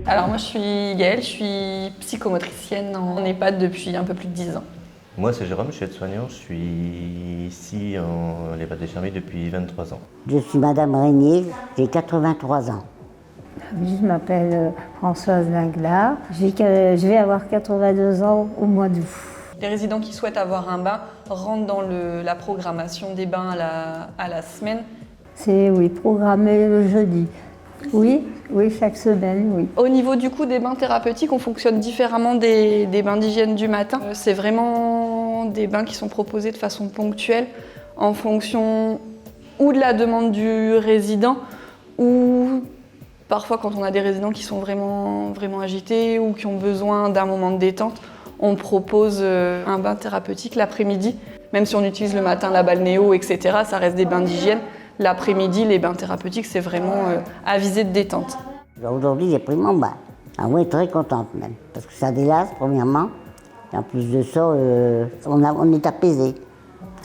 Alors moi je suis Gaëlle, je suis psychomotricienne en EHPAD depuis un peu plus de 10 ans. Moi c'est Jérôme, je suis aide-soignant, je suis ici en EHPAD des Charmilles depuis 23 ans. Je suis Madame Régnier, j'ai 83 ans. Je m'appelle Françoise Linglard, je vais avoir 82 ans au mois d'août. Les résidents qui souhaitent avoir un bain rentrent dans la programmation des bains à la semaine. C'est oui, programmé le jeudi. Oui, chaque semaine, oui. Au niveau du coup des bains thérapeutiques, on fonctionne différemment des bains d'hygiène du matin. C'est vraiment des bains qui sont proposés de façon ponctuelle en fonction ou de la demande du résident ou parfois quand on a des résidents qui sont vraiment agités ou qui ont besoin d'un moment de détente, on propose un bain thérapeutique l'après-midi. Même si on utilise le matin la balnéo, etc., ça reste des bains d'hygiène. L'après-midi, les bains thérapeutiques, c'est vraiment à visée de détente. Aujourd'hui, j'ai pris mon bain. Ah oui, très contente même. Parce que ça délasse, premièrement. Et en plus de ça, on est apaisé.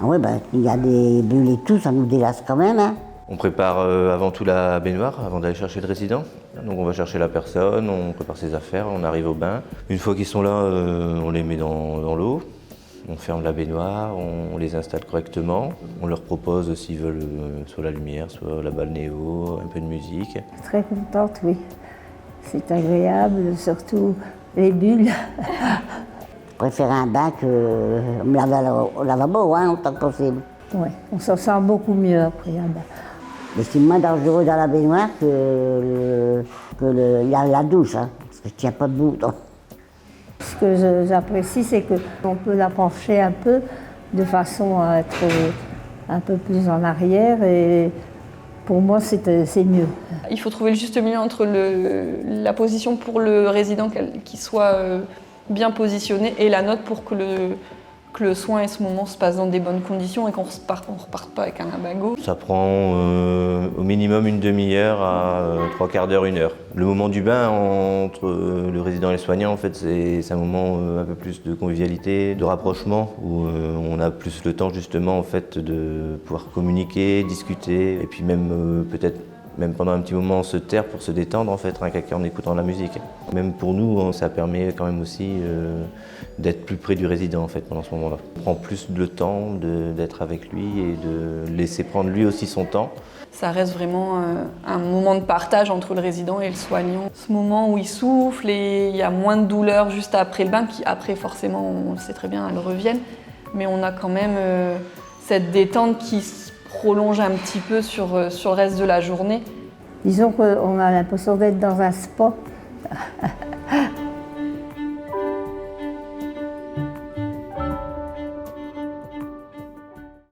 Ah oui, il y a des bulles et tout, ça nous délasse quand même. Hein. On prépare avant tout la baignoire avant d'aller chercher le résident. Donc on va chercher la personne, on prépare ses affaires, on arrive au bain. Une fois qu'ils sont là, on les met dans l'eau. On ferme la baignoire, on les installe correctement. On leur propose s'ils veulent soit la lumière, soit la balnéo, un peu de musique. Très contente, oui. C'est agréable, surtout les bulles. Je préfère un bain que me laver au lavabo, hein, autant que possible. Oui, on s'en sent beaucoup mieux après un bain. Mais c'est moins dangereux dans la baignoire que la douche, hein, parce que je ne tiens pas debout. Donc. Ce que j'apprécie, c'est qu'on peut la pencher un peu de façon à être un peu plus en arrière et pour moi, c'est mieux. Il faut trouver le juste milieu entre la position pour le résident qui soit bien positionné et la nôtre pour que le soin et ce moment se passent dans des bonnes conditions et qu'on ne reparte pas avec un lumbago. Ça prend au minimum une demi-heure à 3/4 d'heure, 1 heure. Le moment du bain entre le résident et les soignants, en fait, c'est un moment un peu plus de convivialité, de rapprochement, où on a plus le temps justement en fait, de pouvoir communiquer, discuter, et puis même peut-être même pendant un petit moment se taire pour se détendre en fait, rien qu'en écoutant la musique. Même pour nous, ça permet quand même aussi d'être plus près du résident en fait pendant ce moment-là. On prend plus le temps d'être avec lui et de laisser prendre lui aussi son temps. Ça reste vraiment un moment de partage entre le résident et le soignant. Ce moment où il souffle et il y a moins de douleur juste après le bain, qui après forcément, on le sait très bien, elles reviennent. Mais on a quand même cette détente qui se prolonge un petit peu sur le reste de la journée. Disons qu'on a l'impression d'être dans un spa.